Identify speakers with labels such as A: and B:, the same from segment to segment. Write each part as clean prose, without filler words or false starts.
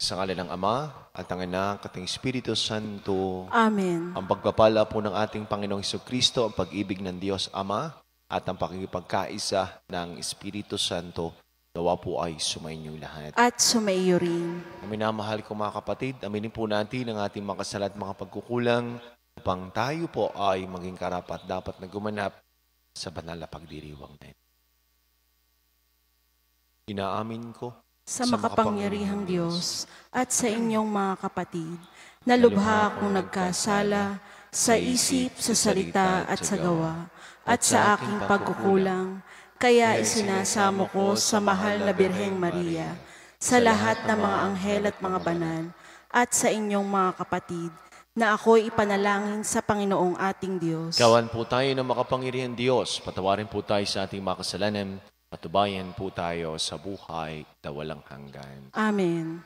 A: Sa ngalan ng Ama, at ng Anak, at ng Espiritu Santo.
B: Amen.
A: Ang pagpapala po ng ating Panginoong Hesukristo, ang pag-ibig ng Diyos Ama, at ang pakikipagkaisa ng Espiritu Santo, nawa po ay sumainyo lahat.
B: At sumaiyo rin.
A: Ang minamahal kong mga kapatid, aminin po natin ang ating mga kasala at mga pagkukulang upang tayo po ay maging karapat dapat na gumanap sa banal na pagdiriwang na ito. Inaamin ko
B: Sa makapangyarihang Diyos at sa inyong mga kapatid, na lubha akong nagkasala sa isip, sa salita at sa gawa, at sa aking pagkukulang, kaya isinasamo ko sa mahal na Birheng Maria, sa lahat ng mga anghel at mga banal, at sa inyong mga kapatid, na ako'y ipanalangin sa Panginoong ating Diyos.
A: Gawan po tayo ng makapangyarihang Diyos, patawarin po tayo sa ating mga kasalanan, patubayan po tayo sa buhay na walang hanggan.
B: Amen.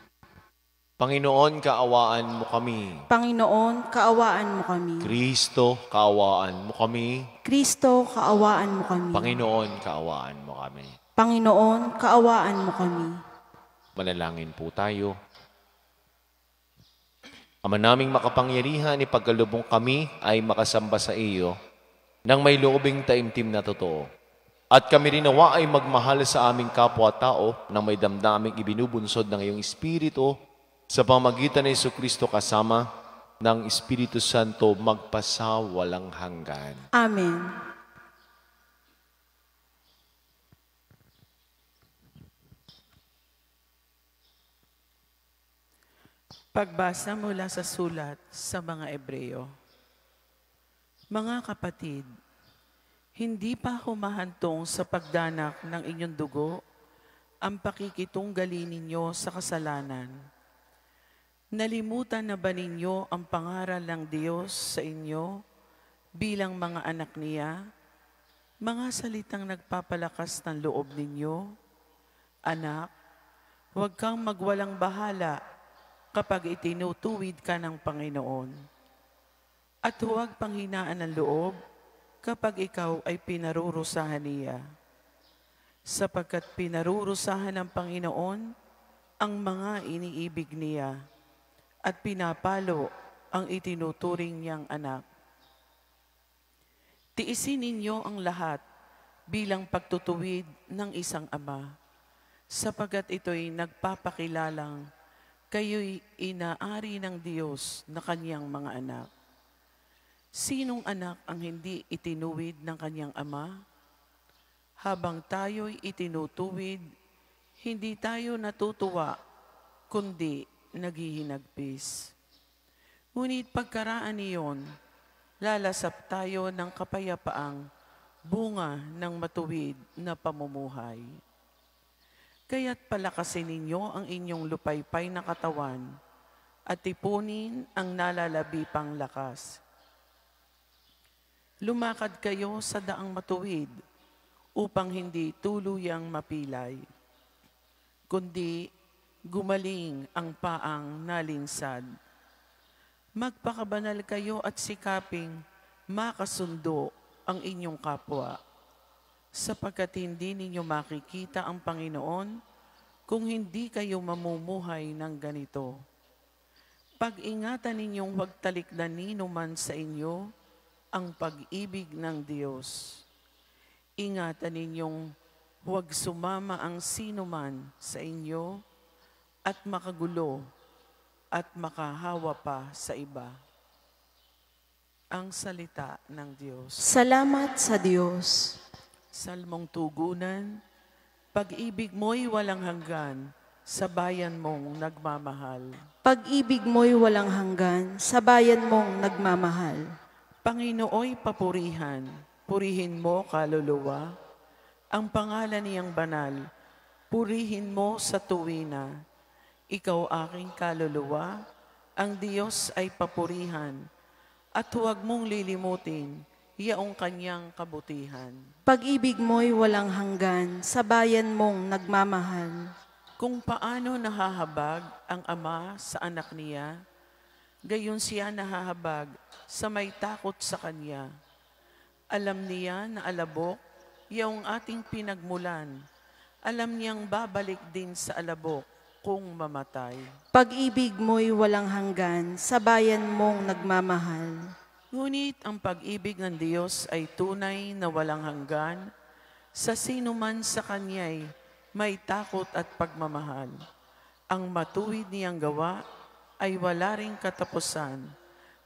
A: Panginoon, kaawaan mo kami.
B: Panginoon, kaawaan mo kami.
A: Kristo, kaawaan mo kami.
B: Kristo, kaawaan mo kami.
A: Panginoon, kaawaan mo kami.
B: Panginoon, kaawaan mo kami.
A: Manalangin po tayo. Ama naming makapangyarihan, ipagkalubong kami ay makasamba sa iyo nang may loobing taimtim na totoo. At kami rin nawa ay magmahal sa aming kapwa-tao nang may damdaming ibinubunsod ng iyong Espiritu sa pamamagitan ng Jesucristo kasama ng Espiritu Santo magpasawalang hanggan.
B: Amen.
C: Pagbasa mula sa sulat sa mga Ebreo. Mga kapatid, hindi pa humahantong sa pagdanak ng inyong dugo ang pakikitunggali ninyo sa kasalanan. Nalimutan na ba ninyo ang pangaral ng Diyos sa inyo bilang mga anak niya? Mga salitang nagpapalakas ng loob ninyo? Anak, huwag kang magwalang bahala kapag itinutuwid ka ng Panginoon. At huwag panghinaan ng loob kapag ikaw ay pinarurusahan niya. Sapagkat pinarurusahan ng Panginoon ang mga iniibig niya at pinapalo ang itinuturing niyang anak. Tiisin ninyo ang lahat bilang pagtutuwid ng isang ama, sapagkat ito'y nagpapakilalang kayo'y inaari ng Diyos na kanyang mga anak. Sinong anak ang hindi itinuwid ng kanyang ama? Habang tayo'y itinutuwid, hindi tayo natutuwa, kundi naghihinagpis. Ngunit pagkaraan niyon, lalasap tayo ng kapayapaang bunga ng matuwid na pamumuhay. Kaya't palakasin ninyo ang inyong lupaypay na katawan at tipunin ang nalalabi pang lakas. Lumakad kayo sa daang matuwid upang hindi tuluyang mapilay, kundi gumaling ang paang nalinsad. Magpakabanal kayo at sikaping makasundo ang inyong kapwa, sapagkat hindi ninyo makikita ang Panginoon kung hindi kayo mamumuhay ng ganito. Pag-ingatan ninyong huwag talikdanin man sa inyo ang pag-ibig ng Diyos. Ingatan ninyong huwag sumama ang sino man sa inyo at makagulo at makahawa pa sa iba. Ang salita ng Diyos.
B: Salamat sa Diyos.
C: Salmong tugunan, pag-ibig mo'y walang hanggan sa bayan mong nagmamahal.
B: Pag-ibig mo'y walang hanggan sa bayan mong nagmamahal.
C: Panginooy papurihan, purihin mo kaluluwa, ang pangalan niyang banal, purihin mo sa tuwina. Ikaw aking kaluluwa, ang Diyos ay papurihan, at huwag mong lilimutin, yaong kanyang kabutihan.
B: Pag-ibig mo'y walang hanggan sa bayan mong nagmamahal.
C: Kung paano nahahabag ang ama sa anak niya, gayon siya nahahabag sa may takot sa kanya. Alam niya na alabok, yaong ating pinagmulan. Alam niyang babalik din sa alabok kung mamatay.
B: Pag-ibig mo'y walang hanggan sa bayan mong nagmamahal.
C: Ngunit ang pag-ibig ng Diyos ay tunay na walang hanggan sa sino man sa Kanya'y may takot at pagmamahal. Ang matuwid niyang gawa ay wala ring katapusan.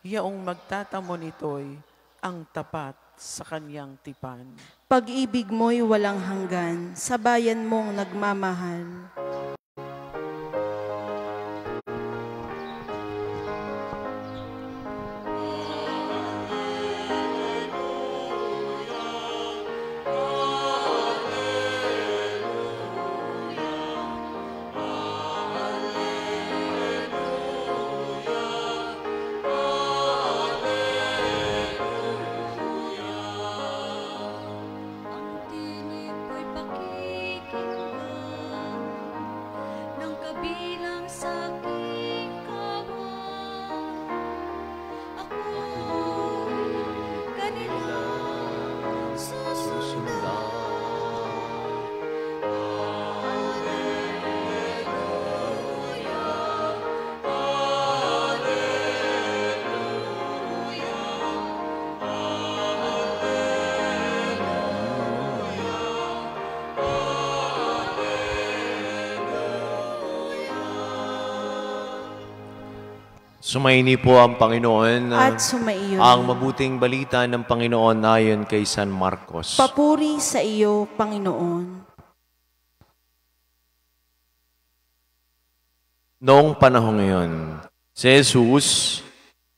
C: Yaong magtatamo nito'y ang tapat sa Kanyang tipan.
B: Pag-ibig mo'y walang hanggan sa bayan mong nagmamahal.
D: Tinig ko'y pakikinggan ng kabilang sa aking kawan. Ako'y kanilang susundan.
A: Sumaini po ang Panginoon.
B: At sumaiyo.
A: Ang mabuting balita ng Panginoon ayon kay San Marcos.
B: Papuri sa iyo, Panginoon.
A: Noong panahon ngayon, si Jesus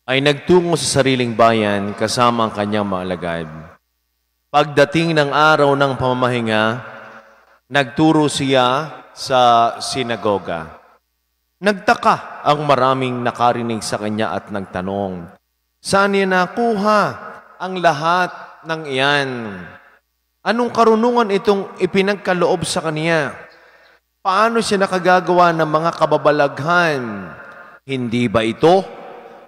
A: ay nagtungo sa sariling bayan kasama ang kanyang mga alagad. Pagdating ng araw ng pamamahinga, nagturo siya sa sinagoga. Nagtaka ang maraming nakarinig sa kanya at nagtanong, saan niya nakuha ang lahat ng iyan? Anong karunungan itong ipinagkaloob sa kanya? Paano siya nakagagawa ng mga kababalaghan? Hindi ba ito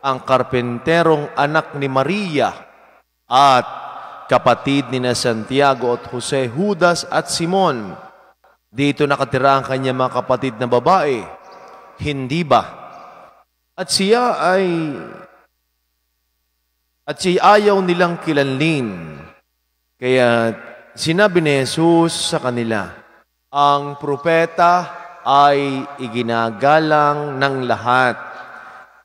A: ang karpenterong anak ni Maria at kapatid ni na Santiago at Jose, Judas at Simon? Dito nakatira ang kanyang mga kapatid na babae. Hindi ba? At siya ayaw nilang kilanlin. Kaya sinabi ni Jesus sa kanila, ang propeta ay iginagalang ng lahat,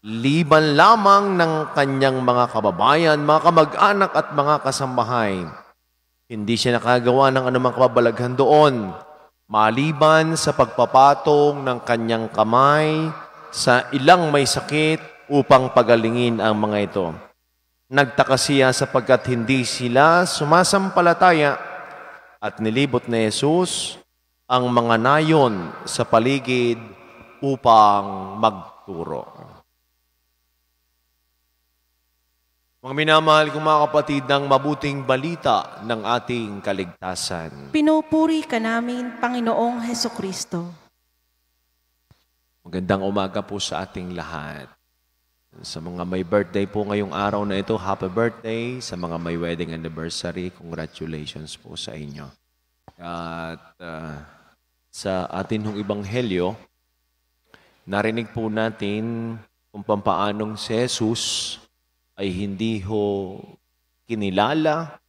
A: liban lamang ng kanyang mga kababayan, mga kamag-anak at mga kasambahay. Hindi siya nakagawa ng anumang kababalaghan doon, maliban sa pagpapatong ng kanyang kamay sa ilang may sakit upang pagalingin ang mga ito. Nagtaka siya sapagkat hindi sila sumasampalataya at nilibot ni Jesus ang mga nayon sa paligid upang magturo. Mga minamahal kong mga kapatid, ng mabuting balita ng ating kaligtasan.
B: Pinupuri ka namin, Panginoong Hesukristo.
A: Magandang umaga po sa ating lahat. Sa mga may birthday po ngayong araw na ito, happy birthday. Sa mga may wedding anniversary, congratulations po sa inyo. At sa atin hong ebanghelyo, narinig po natin kung pampaanong si Jesus ay hindi ho kinilala,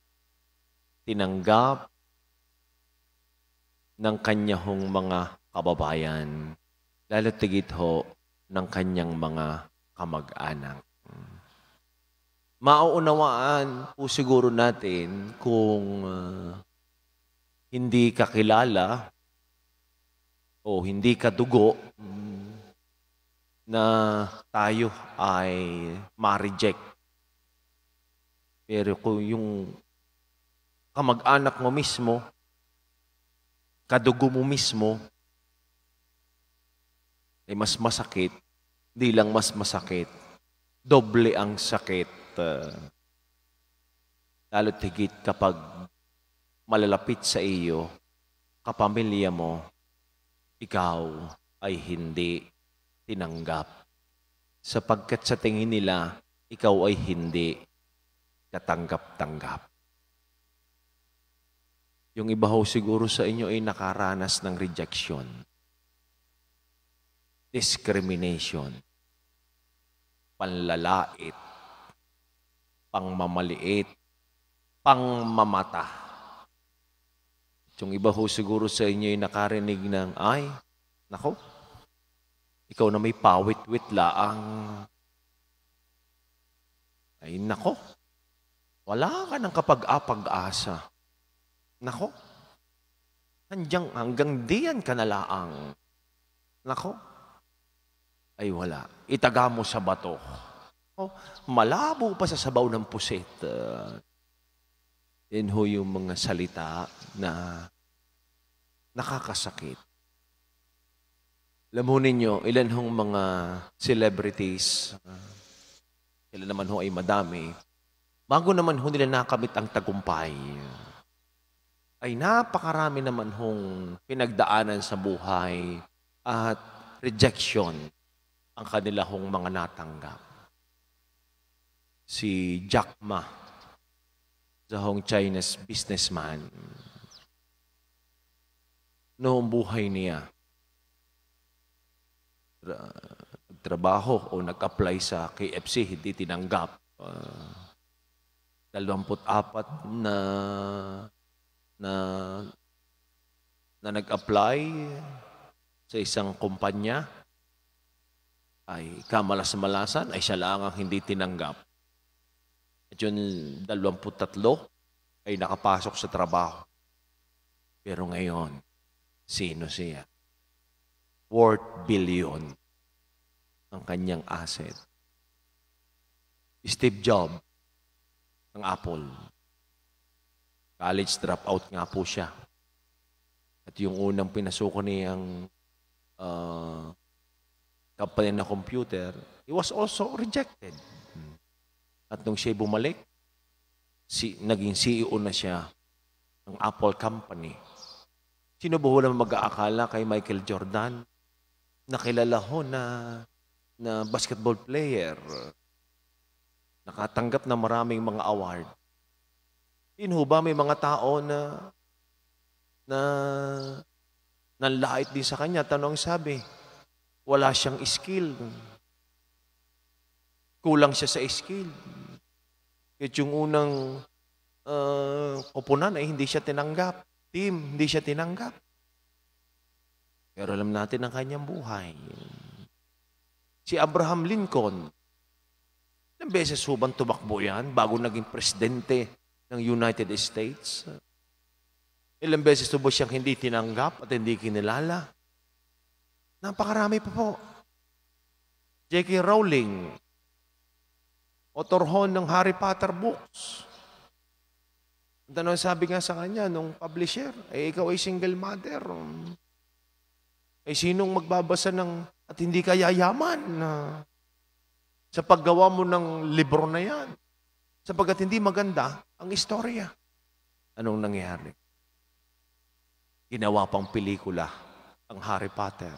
A: tinanggap ng kanya hong mga kababayan, lalo tigit ho ng kanyang mga kamag-anak. Mauunawaan po siguro natin kung hindi kakilala o hindi kadugo na tayo ay ma-reject. Pero kung yung kamag-anak mo mismo, kadugo mo mismo, ay mas masakit, di lang mas masakit, doble ang sakit. Lalo't higit kapag malalapit sa iyo, kapamilya mo, ikaw ay hindi tinanggap. Sapagkat sa tingin nila, ikaw ay hindi katanggap-tanggap. Yung iba ho siguro sa inyo ay nakaranas ng rejection. discrimination, panlalait, pangmamaliit, pangmamata. Yung iba ho siguro sa inyo ay nakarinig ng, ay, nako, ikaw na may pawit-wit laang. Ay, nako, wala ka ng kapag-apag-asa. Nako, hanggang diyan ka na laang. Nako, ay wala. Itaga mo sa bato. Oh, malabo pa sa sabaw ng pusit. Yan ho yung mga salita na nakakasakit. Alam ho ninyo, ilan hong mga celebrities, sila naman ho ay madami, bago naman ho nila nakamit ang tagumpay, ay napakarami naman hong pinagdaanan sa buhay at rejection ang kanila hong mga natanggap. Si Jack Ma, sa hong Chinese businessman, noong buhay niya, nagtrabaho o nag-apply sa KFC, hindi tinanggap. 24 na nag-apply sa isang kumpanya, ay kamalas-malasan, ay siya lang ang hindi tinanggap. At yun, 23 ay nakapasok sa trabaho. Pero ngayon, sino siya? Worth billion ang kanyang asset. Steve Jobs ng Apple. College dropout nga po siya. At yung unang pinasuko niyang company na computer, he was also rejected. At nung siya bumalik, naging CEO na siya ng Apple Company. Sino ba naman mag-aakala kay Michael Jordan? Nakilala ho na basketball player. Nakatanggap na maraming mga award. Sino ba may mga tao na nanlait din sa kanya? Tanong sabi, wala siyang skill. Kulang siya sa skill. At yung unang koponan ay hindi siya tinanggap. Team, hindi siya tinanggap. Pero alam natin ang kanyang buhay. Si Abraham Lincoln, ilang beses hubang tumakbo yan bago naging presidente ng United States? Ilang beses ba siyang hindi tinanggap at hindi kinilala? Napakarami pa po. J.K. Rowling, author ng Harry Potter books. Ano sabi nga sa kanya nung publisher, ikaw ay single mother. Ay sinong magbabasa at hindi ka yayaman sa paggawa mo ng libro na yan? Sapagkat hindi maganda ang istorya. Anong nangyari? Ginawa pang pelikula ang Harry Potter.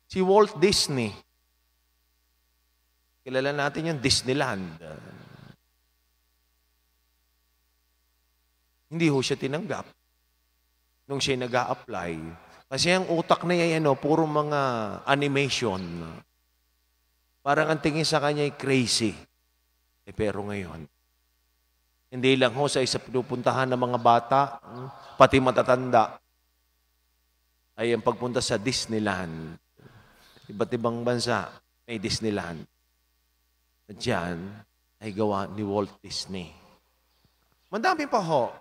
A: Si Walt Disney, kilala natin yung Disneyland. Hindi ho siya tinanggap nung siya nag-a-apply. Kasi ang utak na yan, puro mga animation. Parang ang tingin sa kanya ay crazy. Pero ngayon, hindi lang ho sa isa pinupuntahan ng mga bata, pati matatanda, ay ang pagpunta sa Disneyland. Iba't ibang bansa may Disneyland. At yan ay gawa ni Walt Disney. Madami pa ho.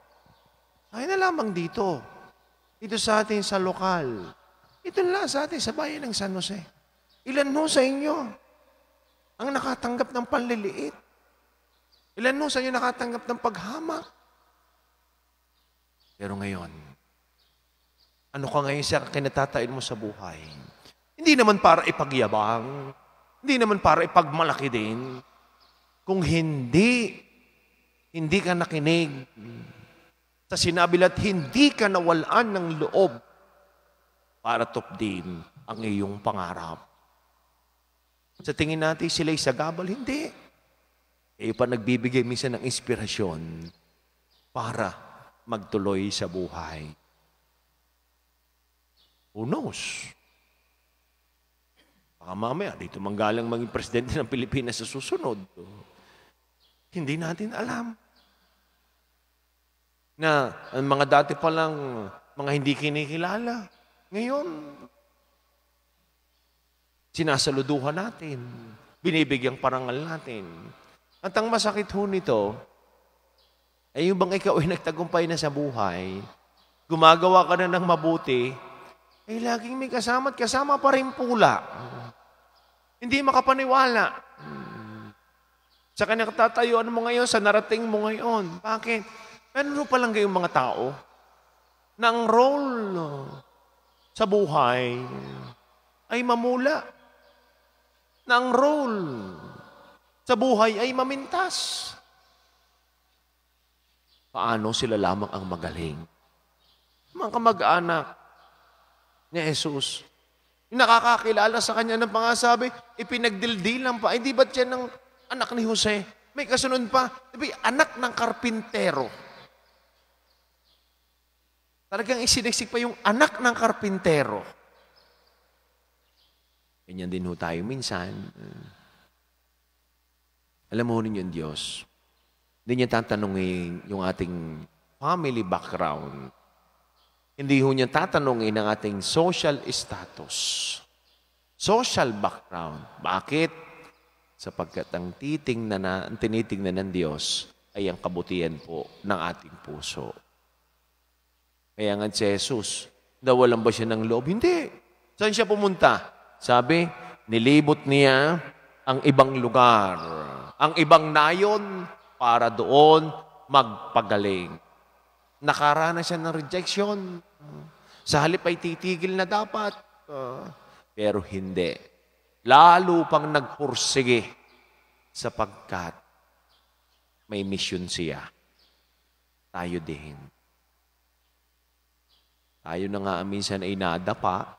A: Ay na lamang dito. Dito sa atin sa lokal. Ito na sa atin sa bayan ng San Jose. Ilan ho sa inyo ang nakatanggap ng panliliit? Ilan ho sa inyo nakatanggap ng paghamak? Pero ngayon, ano ka ngayon sa kinatatain mo sa buhay? Hindi naman para ipagyabang, hindi naman para ipagmalaki din. Kung hindi ka nakinig sa sinabi at hindi ka nawalaan ng loob para tupdin ang iyong pangarap. Sa tingin natin sila'y sagabal, hindi. Pa nagbibigay minsan ng inspirasyon para magtuloy sa buhay. Who knows? Baka mamaya, dito manggalang maging presidente ng Pilipinas sa susunod. Hindi natin alam. Na ang mga dati pa lang, mga hindi kinikilala. Ngayon, sinasaluduhan natin. Binibigyang parangal natin. At ang masakit ho nito, ay yung bang ikaw ay nagtagumpay na sa buhay, gumagawa ka na ng mabuti, ay laging may kasama at kasama pa rin pula. Hindi makapaniwala. Sa kanyang tatayuan mo ngayon, sa narating mo ngayon. Bakit? Meron pa lang kayong mga tao na ang role sa buhay ay mamula. Na ang role sa buhay ay mamintas. Paano sila lamang ang magaling? Mga kamag-anak ni Jesus, yung nakakakilala sa kanya ng pangasabi, ipinagdildilan pa. Hindi ba't yan ng anak ni Jose? May kasunod pa, diba, anak ng karpintero. Talagang isiniksik pa yung anak ng karpintero. Ganyan din ho tayo minsan. Alam mo ninyo yung Diyos, hindi niya tatanungin yung ating family background. Hindi ho niya tatanungin ang ating social status. Social background. Bakit? Sapagkat ang tinitingnan ng Diyos ay ang kabutihan po ng ating puso. Kaya nga si Jesus, nawalan ba siya ng loob? Hindi. Saan siya pumunta? Sabi, nilibot niya ang ibang lugar, ang ibang nayon para doon magpagaling. Nakaranas siya ng rejection. Sa halip ay titigil na dapat. Pero hindi. Lalo pang nagpursige sapagkat may mission siya. Tayo din. Tayo na nga minsan ay nadapa.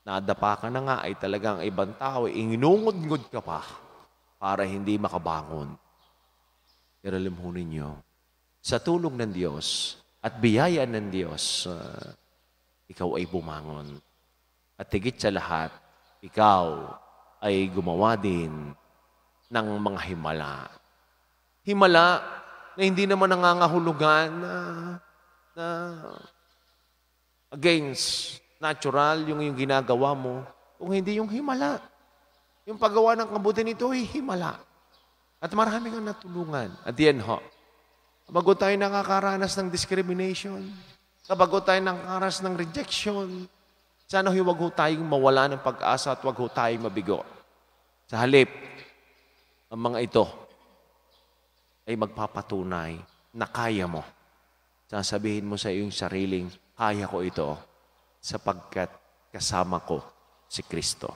A: Nadapa ka na nga ay talagang ibang tao, inungod-ngod ka pa para hindi makabangon. Pero alam ho ninyo, sa tulong ng Diyos at biyaya ng Diyos, ikaw ay bumangon. At higit sa lahat, ikaw ay gumawa din ng mga himala. Himala na hindi naman nangangahulugan na against natural yung ginagawa mo, kung hindi yung himala. Yung paggawa ng kabuti nito ay himala. At marami kang natulungan. At yan ho, bago tayo nakakaranas ng discrimination, kapag tayo nakakaranas ng rejection, sana huwag ho tayong mawala ng pag-asa at huwag ho tayong mabigo. Sa halip, ang mga ito ay magpapatunay na kaya mo. Sasabihin mo sa iyong sariling, kaya ko ito sapagkat kasama ko si Kristo.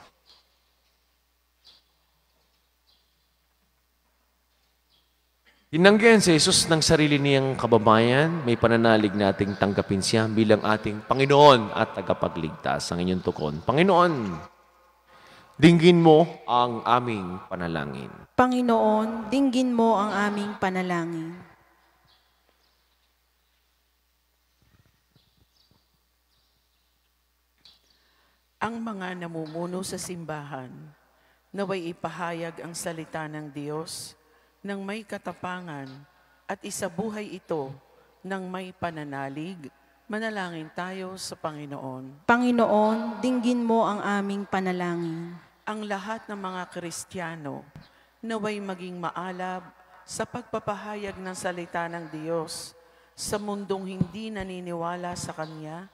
A: Tinanggihan si Jesus ng sarili niyang kababayan, may pananalig nating tanggapin siya bilang ating Panginoon at tagapagligtas. Ang inyong tukon, Panginoon, dinggin mo ang aming panalangin.
B: Panginoon, dinggin mo ang aming panalangin.
C: Ang mga namumuno sa simbahan, naway ipahayag ang salita ng Diyos ng may katapangan at isabuhay ito ng may pananalig. Manalangin tayo sa Panginoon.
B: Panginoon, dinggin mo ang aming panalangin.
C: Ang lahat ng mga Kristiyano, naway maging maalab sa pagpapahayag ng salita ng Diyos sa mundong hindi naniniwala sa Kanya.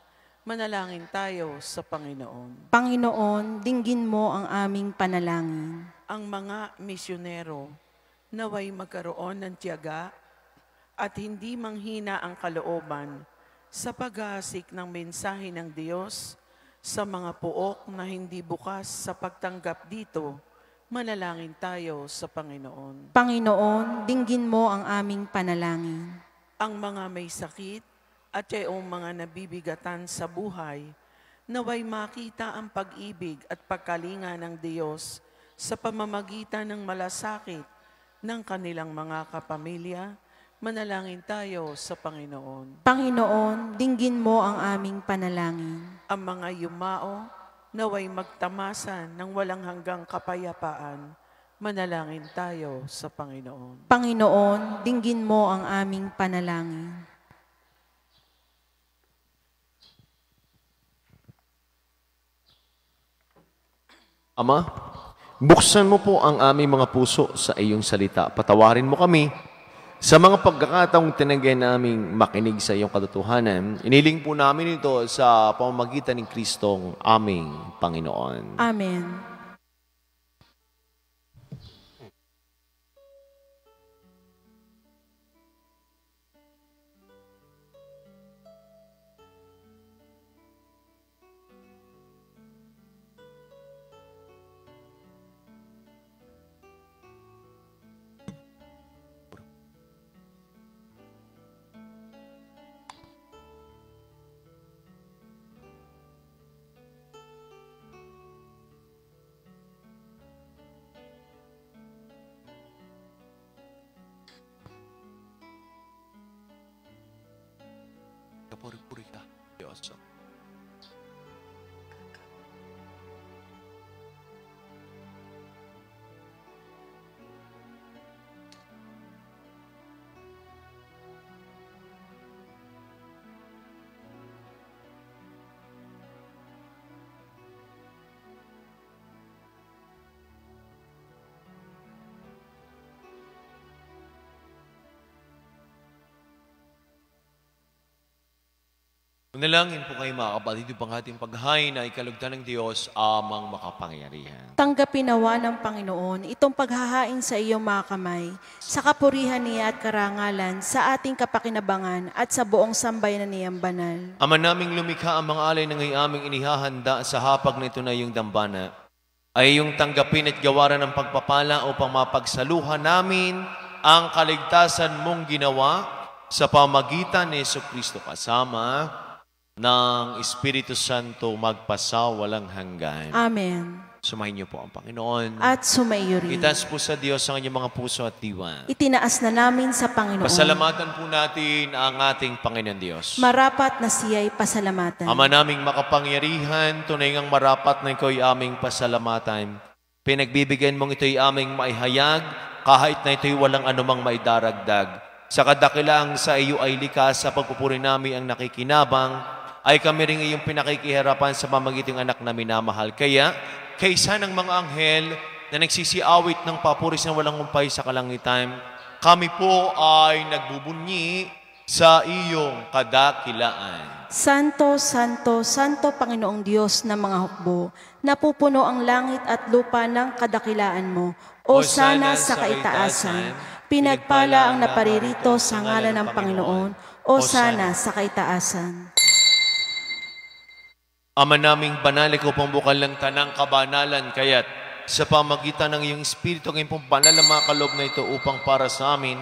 C: Manalangin tayo sa Panginoon.
B: Panginoon, dinggin mo ang aming panalangin.
C: Ang mga misyonero, naway magkaroon ng tiyaga at hindi manghina ang kalooban sa paghahasik ng mensahe ng Diyos sa mga puok na hindi bukas sa pagtanggap dito. Manalangin tayo sa Panginoon.
B: Panginoon, dinggin mo ang aming panalangin.
C: Ang mga may sakit at yung mga nabibigatan sa buhay, naway makita ang pag-ibig at pagkalinga ng Diyos sa pamamagitan ng malasakit ng kanilang mga kapamilya. Manalangin tayo sa Panginoon.
B: Panginoon, dinggin mo ang aming panalangin.
C: Ang mga yumao naway magtamasan ng walang hanggang kapayapaan. Manalangin tayo sa Panginoon.
B: Panginoon, dinggin mo ang aming panalangin.
A: Ama, buksan mo po ang aming mga puso sa iyong salita. Patawarin mo kami sa mga pagkakataong tinagay naming makinig sa iyong katotohanan. Iniling po namin ito sa pamamagitan ng Kristong aming Panginoon.
B: Amen.
A: Kapuri-puri ka, Diyos. Manalangin po kayo mga kapatid, upang ating paghain na ikalugtan ng Diyos amang makapangyarihan.
B: Tanggapin nawa ng Panginoon itong paghahain sa iyong mga kamay, sa kapurihan niya at karangalan, sa ating kapakinabangan at sa buong sambayanan niyang banal.
A: Ama naming lumikha ang mga alay na ngayon aming inihahanda sa hapag na ito na iyong dambana, ay iyong tanggapin at gawaran ng pagpapala upang mapagsaluhan namin ang kaligtasan mong ginawa sa pamagitan ni Jesucristo kasama ng Espiritu Santo magpasawalang hanggan.
B: Amen.
A: Sumahin niyo po ang Panginoon.
B: At sumaiyo rin.
A: Itaas po sa Diyos ang inyong mga puso at diwa.
B: Itinaas na namin sa Panginoon.
A: Pasalamatan po natin ang ating Panginoon Diyos.
B: Marapat na siya'y pasalamatan.
A: Ama naming makapangyarihan, tunay ngang marapat na ito'y aming pasalamatan. Pinagbibigyan mong ito'y aming maihayag, kahit na ito'y walang anumang maidaragdag. Sa kadakilaang sa iyo ay likas, sa pagpupuri namin ang nakikinabang, ay kami rin iyong pinakikiharapan sa pamagiting anak na minamahal. Kaya, kaysa ng mga anghel na nagsisiawit ng papuris na walang umpay sa kalangitan, kami po ay nagbubunyi sa iyong kadakilaan.
B: Santo, Santo, Santo Panginoong Diyos ng mga hukbo, napupuno ang langit at lupa ng kadakilaan mo. O sana sa kaitaasan, pinagpala ang naparirito sa ngalan ng Panginoon. O sana sa kaitaasan.
A: Ama naming banal, ikaw pong bukal ng tanang kabanalan, kaya't sa pamagitan ng iyong Espiritu, ngayon pong banal ang mga kaloob na ito upang para sa amin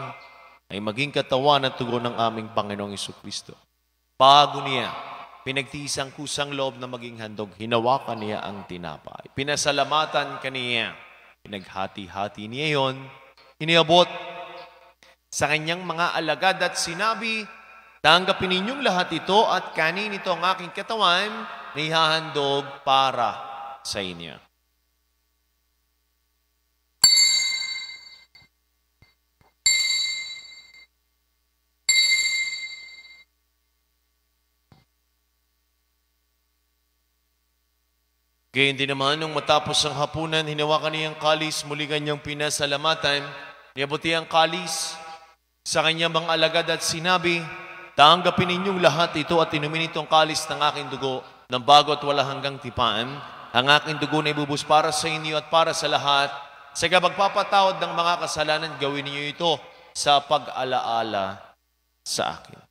A: ay maging katawan at tugon ng aming Panginoong Jesucristo. Bago niya, pinagtiis ang kusang loob na maging handog, hinawakan niya ang tinapay. Pinasalamatan kaniya, pinaghati-hati niya yon, iniabot sa kanyang mga alagad at sinabi, tanggapin ninyong lahat ito at kanin ito ang aking katawan na ihahandog para sa inyo. Gayon din naman, nung matapos ang hapunan, hinawakan niyang kalis, muli kanyang pinasalamatan, niabuti ang kalis sa kanyang mga alagad at sinabi, tanggapin ninyong lahat ito at inumin itong kalis ng aking dugo, ng bago at wala hanggang tipaan. Ang aking dugo na ibubus para sa inyo at para sa lahat. Sa pagpapatawad ng mga kasalanan, gawin niyo ito sa pag-alaala sa akin.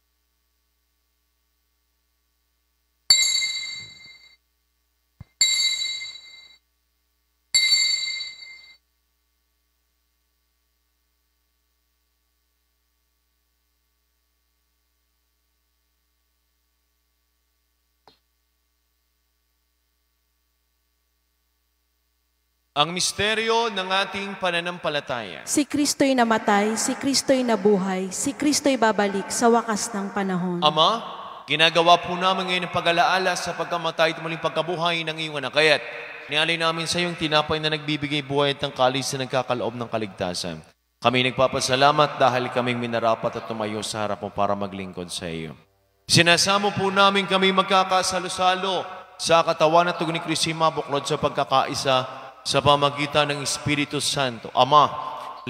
A: Ang misteryo ng ating pananampalataya.
B: Si Kristo'y namatay, si Kristo'y nabuhay, si Kristo'y babalik sa wakas ng panahon.
A: Ama, ginagawa po namin ngayon ang pag-alaala sa pagkamatay at muling pagkabuhay ng iyong anak. Kaya't nialay namin sa iyong tinapay na nagbibigay buhay at ang kalis na nagkakaloob ng kaligtasan. Kami nagpapasalamat dahil kaming minarapat at tumayo sa harap mo para maglingkod sa iyo. Sinasamo po namin kami magkakasalo-salo sa katawan at tugon ni Kristo mabuklod sa pagkakaisa sa pamagitan ng Espiritu Santo. Ama,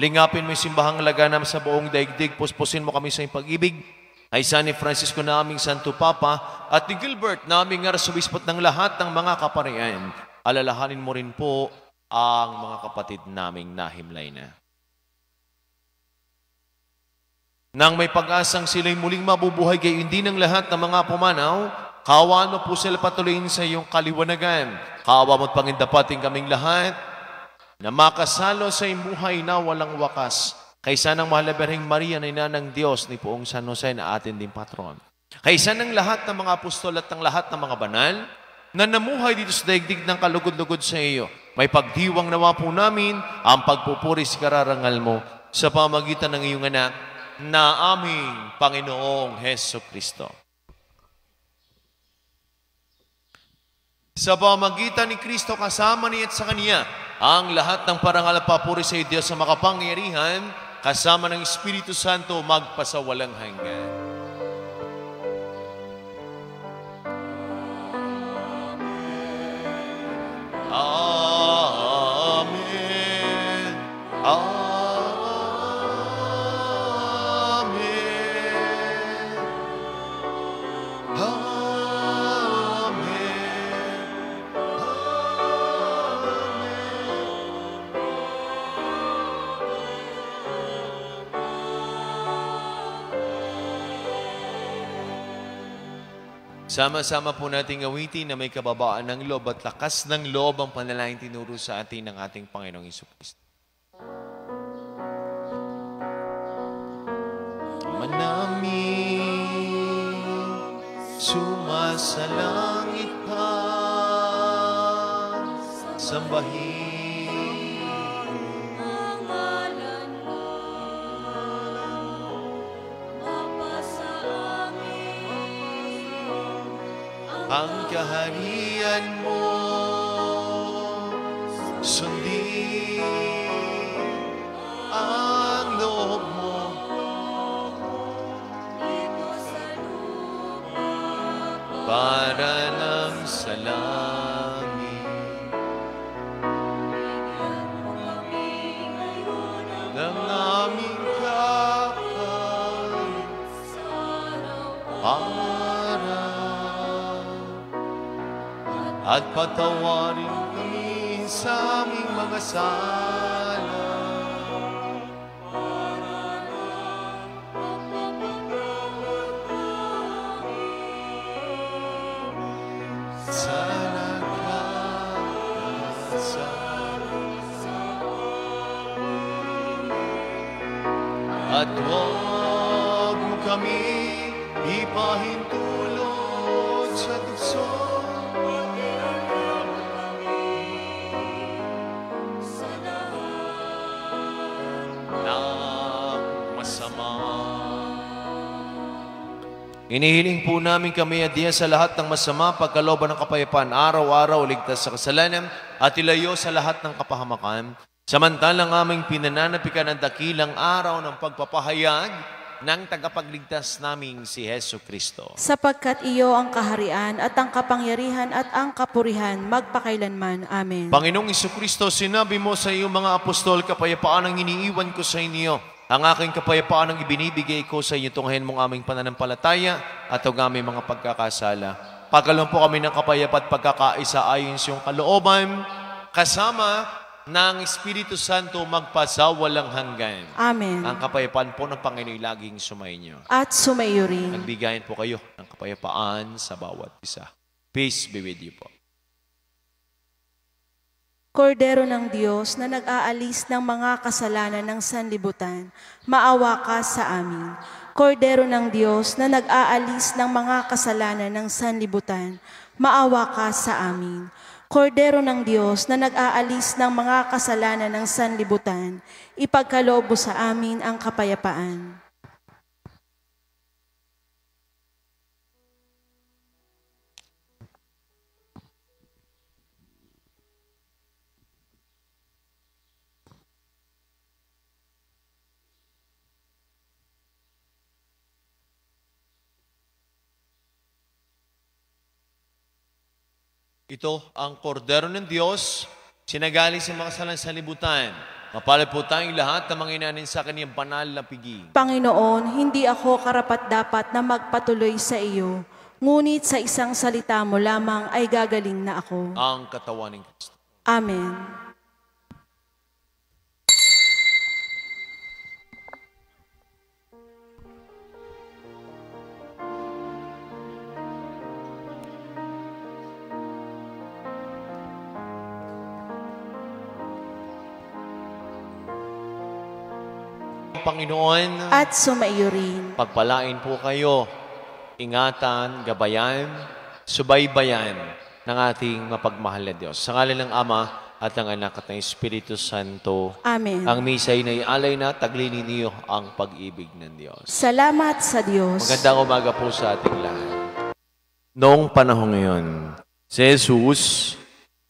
A: lingapin mo yung simbahang laganam sa buong daigdig, puspusin mo kami sa iyong pag-ibig. Ay San ni Francisco na aming Santo Papa at ni Gilbert na aming arsobispot ng lahat ng mga kaparian. Alalahanin mo rin po ang mga kapatid naming nahimlay na. Nang may pag-asang sila'y muling mabubuhay gayon din ng lahat ng mga pumanaw, kaawaan mo po sila patuloyin sa iyong kaliwanagan. Kaawa mo't pangindapating kaming lahat na makasalo sa iyong buhay na walang wakas. Kaysa ng mahal na Birheng Maria na ina ng Diyos ni Poong San Jose na atin din patron. Kaysa ng lahat ng mga apostol at ng lahat ng mga banal na namuhay dito sa daigdig ng kalugod-lugod sa iyo, may pagdiwang nawa po namin ang pagpupuri sa kararangal mo sa pamagitan ng iyong anak na aming Panginoong Heso Kristo. Sa pamagitan ni Kristo kasama niya at sa Kanya, ang lahat ng parangal at papuri sa iyo, Diyos sa makapangyarihan, kasama ng Espiritu Santo, magpasawalang hanggan. Amen. Amen. Sama-sama po nating awitin na may kababaan ng loob at lakas ng loob ang panalangin tinuro sa atin ng ating Panginoong Jesucristo. Ama namin, sumasalangit ka, sambahin
D: Ang ngalan mo, mapasa amin
A: ang kaharian mo, sundin ang loob mo,
D: dito sa lupa.
A: para lang sa langit.
D: Bigyan mo kami ngayon
A: Ng aming kakain
D: sa araw
A: araw, at patawarin kami sa aming mga sala, sa nagkakasala. At huwag mo kami ipahintulot sa tukso ng masama. Inihiling po namin kami at diya sa lahat ng masama, pagkalooban ng kapayapaan, araw-araw, ligtas sa kasalanan, at ilayo sa lahat ng kapahamakan. Samantalang aming pinananapikan ang dakilang araw ng pagpapahayag ng tagapagligtas naming si Heso Kristo.
B: Sapagkat iyo ang kaharian at ang kapangyarihan at ang kapurihan magpakailanman. Amen.
A: Panginoong Jesucristo, sinabi mo sa iyong mga apostol, kapayapaan ang iniiwan ko sa inyo. Ang aking kapayapaan ang ibinibigay ko sa inyo, tunghayan mong aming pananampalataya at ang aming mga pagkakasala. Pagkaloob po kami ng kapayapaan at pagkakaisa ayon sa iyong kalooban, kasama ng Espiritu Santo magpasawalang hanggan.
B: Amen.
A: Ang kapayapaan po ng Panginoon laging sumainyo.
B: At sumayo rin.
A: Nagbigayan po kayo ng kapayapaan sa bawat isa. Peace be with you po.
B: Kordero ng Diyos na nag-aalis ng mga kasalanan ng sanlibutan, maawa ka sa amin. Kordero ng Diyos na nag-aalis ng mga kasalanan ng sanlibutan, maawa ka sa amin. Kordero ng Diyos na nag-aalis ng mga kasalanan ng sanlibutan, ipagkaloob mo sa amin ang kapayapaan.
A: Ito ang kordero ng Diyos, sinagali sa mga sanlibutan. Mapalad po tayong lahat na mga inanin sa kanyang banal na pigi.
B: Panginoon, hindi ako karapat-dapat na magpatuloy sa iyo, ngunit sa isang salita mo lamang ay gagaling na ako.
A: Ang katawan ng Kristo.
B: Amen.
A: Panginoon,
B: At sumaiyo rin.
A: pagpalain po kayo, ingatan, gabayan, subaybayan ng ating mapagmahal na Diyos. Sa ngalan ng Ama at ng Anak at ng Espiritu Santo,
B: Amen.
A: ang misa ay naialay na, taglinin niyo ang pag-ibig ng Diyos.
B: Salamat sa Diyos.
A: Magandang umaga po sa ating lahat. Noong panahon ngayon, si Jesus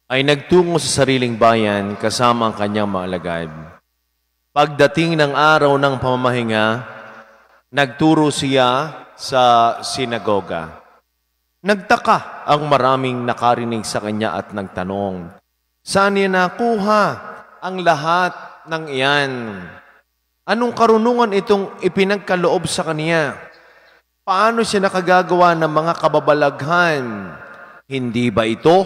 A: ay nagtungo sa sariling bayan kasama ang kanyang mga alagad. Pagdating ng araw ng pamamahinga, nagturo siya sa sinagoga. Nagtaka ang maraming nakarinig sa kanya at nagtanong, saan niya nakuha ang lahat ng iyan? Anong karunungan itong ipinagkaloob sa kanya? Paano siya nakagagawa ng mga kababalaghan? Hindi ba ito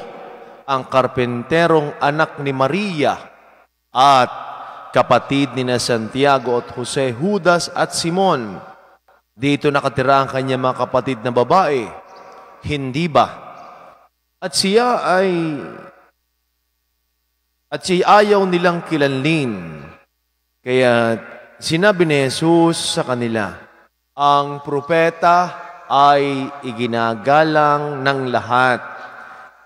A: ang karpenterong anak ni Maria at kapatid ni Santiago at Jose, Judas at Simon? Dito nakatira ang kanyang mga kapatid na babae. Hindi ba? At siya ayaw nilang kilanlin. Kaya sinabi ni Jesus sa kanila, ang propeta ay iginagalang ng lahat,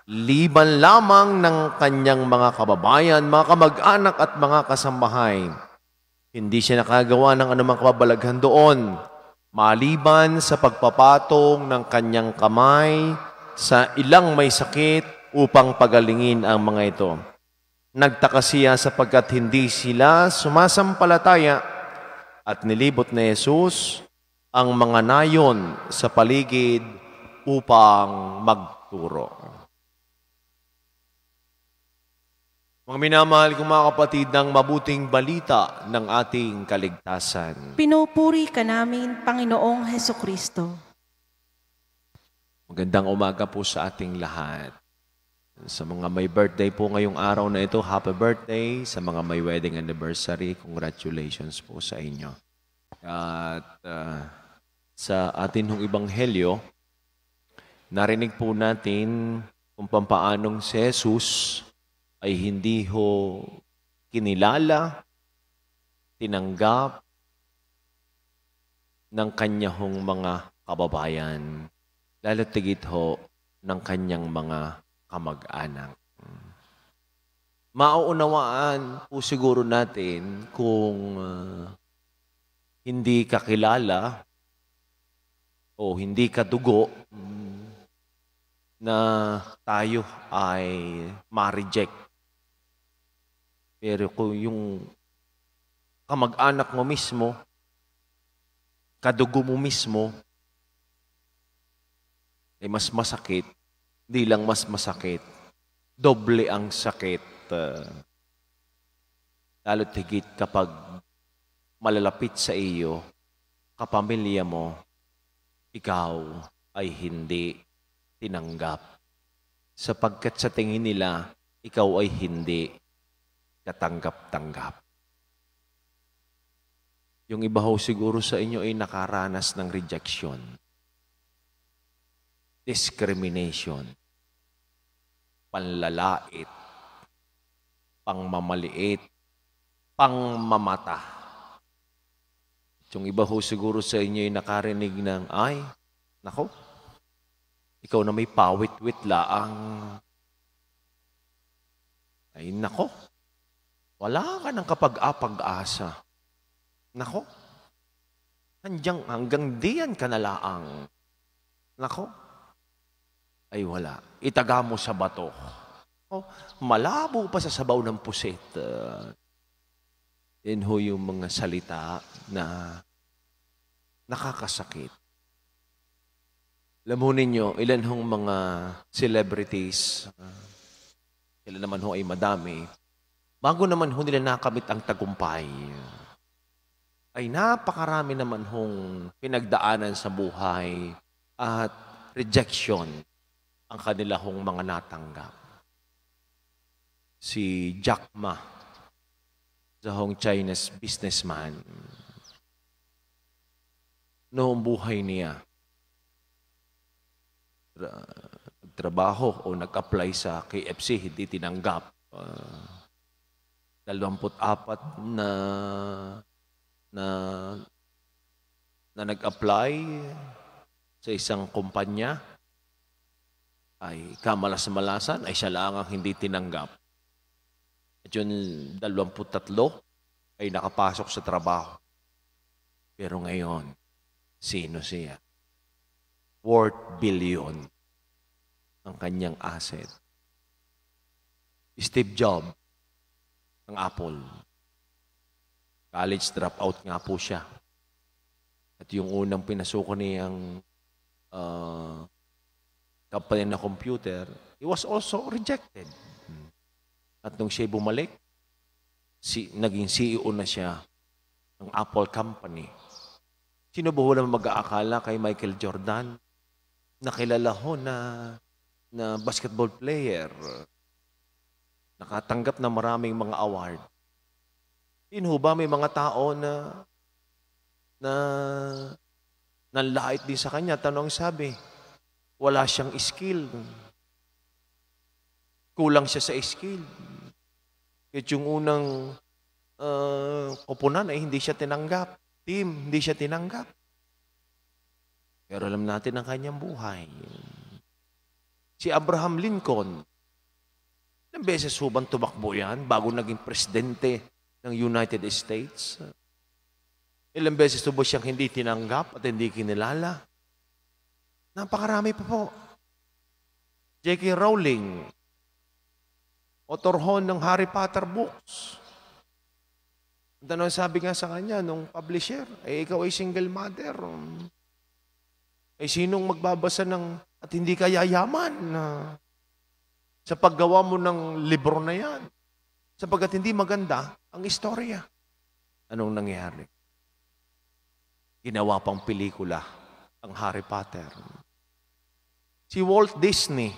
A: liban lamang ng kanyang mga kababayan, mga kamag-anak at mga kasambahay. Hindi siya nakagawa ng anumang kababalaghan doon, maliban sa pagpapatong ng kanyang kamay sa ilang may sakit upang pagalingin ang mga ito. Nagtaka siya sapagkat hindi sila sumasampalataya at nilibot ni Jesus ang mga nayon sa paligid upang magturo. Mga minamahal kong mga kapatid, ng mabuting balita ng ating kaligtasan.
B: Pinupuri ka namin, Panginoong Hesukristo.
A: Magandang umaga po sa ating lahat. Sa mga may birthday po ngayong araw na ito, happy birthday. Sa mga may wedding anniversary, congratulations po sa inyo. At sa atin hong ibanghelyo, narinig po natin kung pampaanong si Jesus ay hindi ho kinilala, tinanggap ng kanya hong mga kababayan, lalo tigit ho ng kanyang mga kamag-anak. Mauunawaan po siguro natin kung hindi ka kilala o hindi ka dugo na tayo ay ma-reject. Pero kung yung kamag-anak mo mismo, kadugo mo mismo, ay mas masakit, di lang mas masakit, doble ang sakit. Lalo't higit kapag malalapit sa iyo, kapamilya mo, ikaw ay hindi tinanggap. Sapagkat sa tingin nila, ikaw ay hindi katanggap-tanggap. Yung iba ho siguro sa inyo ay nakaranas ng rejection, discrimination, panlalait, pangmamaliit, pangmamata. Yung iba ho siguro sa inyo ay nakarinig ng, ay, nako, ikaw na may pawit-wit laang. Ay, nako, wala ka ng kapag-apag-asa. Nako, hanggang diyan ka na laang. Nako, ay wala. Itaga mo sa bato. Oh, malabo pa sa sabaw ng pusit. Yan ho yung mga salita na nakakasakit. Alam ho ninyo, ilan hong mga celebrities, sila naman ho ay madami, bago naman ho nila nakamit ang tagumpay, ay napakarami naman hong pinagdaanan sa buhay at rejection ang kanila hong mga natanggap. Si Jack Ma, sa hong Chinese businessman, noong buhay niya, nagtrabaho o nag-apply sa KFC, hindi tinanggap. 24 na nag-apply sa isang kumpanya ay kamalas-malasan ay siya lang ang hindi tinanggap. At yun, 23 ay nakapasok sa trabaho. Pero ngayon, sino siya? Worth billion ang kanyang asset. Steve Jobs ng Apple. College dropout nga po siya. At yung unang pinasuko niyang company na computer, he was also rejected. At nung siya bumalik, naging CEO na siya ng Apple Company. Sino ba ho naman mag-aakala kay Michael Jordan? Nakilala ho na basketball player. Nakatanggap na maraming mga award. Sino ba may mga tao na nanlait din sa kanya? Tanong sabi, wala siyang skill. Kulang siya sa skill. Kaya yung unang koponan ay hindi siya tinanggap. Team, hindi siya tinanggap. Pero alam natin ang kanyang buhay. Si Abraham Lincoln, ilang beses hubang tumakbo yan bago naging presidente ng United States? Ilang beses ba siyang hindi tinanggap at hindi kinilala? Napakarami pa po. J.K. Rowling, author ho ng Harry Potter books. Ano sabi nga sa kanya nung publisher, ikaw ay single mother. Sinong magbabasa at hindi ka yayaman sa paggawa mo ng libro na yan? Sapagkat hindi maganda ang istorya. Anong nangyari? Ginawa pang pelikula ang Harry Potter. Si Walt Disney,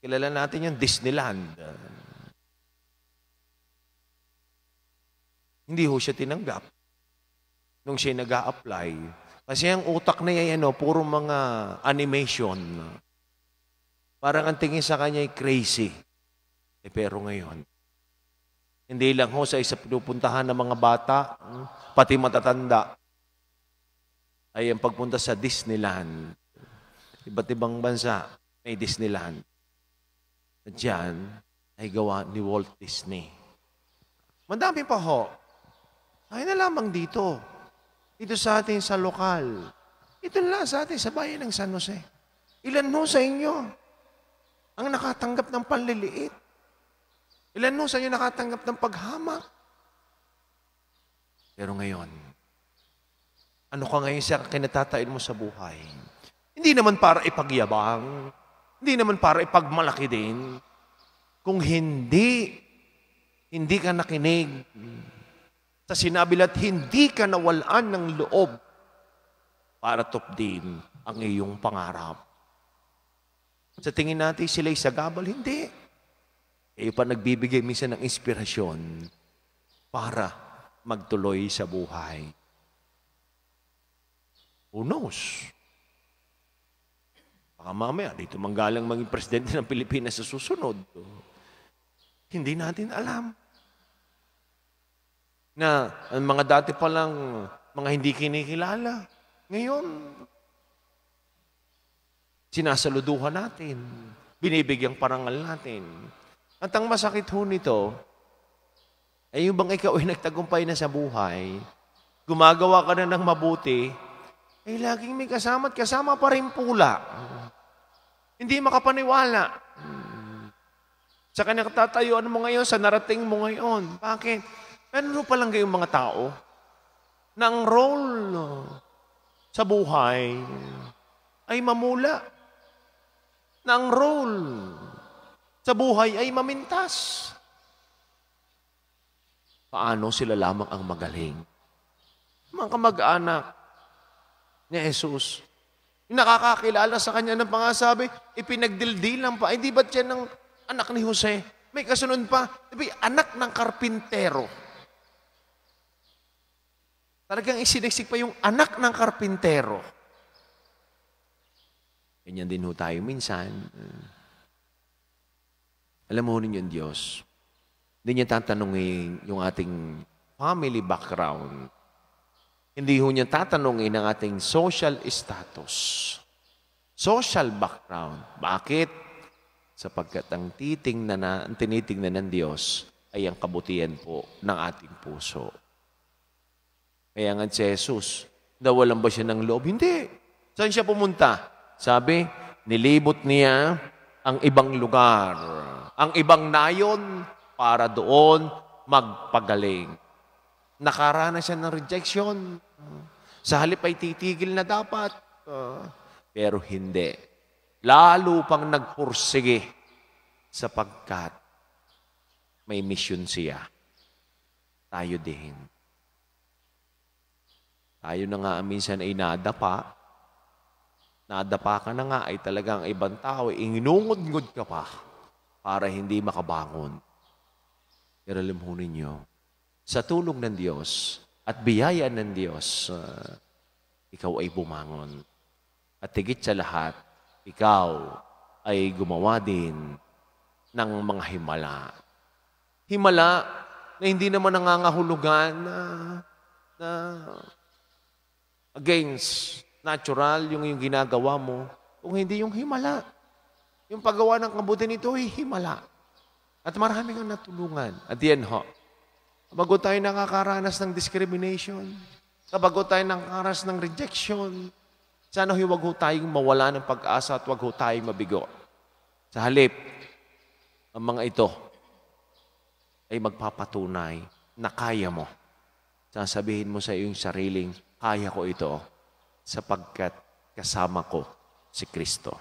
A: kilala natin yung Disneyland. Hindi ho siya tinanggap nung siya nag-a-apply. Kasi ang utak na yan, puro mga animation. Parang ang tingin sa kanya ay crazy. Pero ngayon, hindi lang ho sa isa pinupuntahan ng mga bata, pati matatanda, ay ang pagpunta sa Disneyland. Iba't ibang bansa may Disneyland. At yan ay gawa ni Walt Disney. Madami pa ho. Ay na lamang dito. Dito sa atin sa lokal. Ito na sa atin sa bayan ng San Jose. Ilan ho sa inyo ang nakatanggap ng panliliit? Ilan ho sa inyo nakatanggap ng paghamak? Pero ngayon, ano ka ngayon sa kinatatain mo sa buhay? Hindi naman para ipagyabang, hindi naman para ipagmalaki din. Kung hindi ka nakinig sa sinabi at hindi ka nawalaan ng loob para tupdin ang iyong pangarap. Sa tingin natin sila'y sagabal, hindi. Kayo pa nagbibigay minsan ng inspirasyon para magtuloy sa buhay. Who knows? Baka mamaya, dito manggalang maging presidente ng Pilipinas sa susunod. Hindi natin alam. Na ang mga dati pa lang, mga hindi kinikilala, ngayon, sinasaluduhan natin, binibigyang parangal natin. At ang masakit ho nito, ay yung bang ikaw ay nagtagumpay na sa buhay, gumagawa ka na ng mabuti, ay laging may kasama at kasama pa rin pula. Hindi makapaniwala. Sa kanyang katatayuan mo ngayon, sa narating mo ngayon. Bakit? Meron pa lang kayong mga tao na ang role sa buhay ay mamula. Na ang role sa buhay ay mamintas. Paano sila lamang ang magaling? Mga kamag-anak ni Jesus, yung nakakakilala sa kanya ng pangasabi, ipinagdildilan pa. Hindi ba't yan ng anak ni Jose? May kasunod pa, anak ng karpintero. Talagang isiniksik pa yung anak ng karpintero. Ganyan din ho tayo minsan. Alam mo ninyo yung Diyos, hindi niya tatanungin yung ating family background. Hindi ho niya tatanungin ang ating social status. Social background. Bakit? Sapagkat ang tinitingnan ng Diyos ay ang kabutihan po ng ating puso. Kaya nga si Jesus, nawalan ba siya ng loob? Hindi. Saan siya pumunta? Sabi, nilibot niya ang ibang lugar, ang ibang nayon para doon magpagaling. Nakaranas siya ng rejection. Sa halip ay titigil na dapat. Pero hindi. Lalo pang nagpursige sapagkat may mission siya. Tayo din. Tayo na nga minsan ay nadapa. Nadapa ka na nga ay talagang ibang tao, inungod-ngod ka pa para hindi makabangon. Pero alam ho ninyo, sa tulong ng Diyos at biyaya ng Diyos, ikaw ay bumangon. At higit sa lahat, ikaw ay gumawa din ng mga himala. Himala na hindi naman nangangahulugan na against natural yung ginagawa mo, kung hindi yung himala. Yung paggawa ng kabuti nito ay himala. At marami kang natulungan. At yan ho, bago tayo nakakaranas ng discrimination, bago tayo nakakaranas ng rejection, sana huwag ho tayong mawala ng pag-asa at huwag ho tayong mabigo. Sa halip, ang mga ito ay magpapatunay na kaya mo. Sasabihin mo sa iyong sariling, kaya ko ito sapagkat kasama ko si Kristo.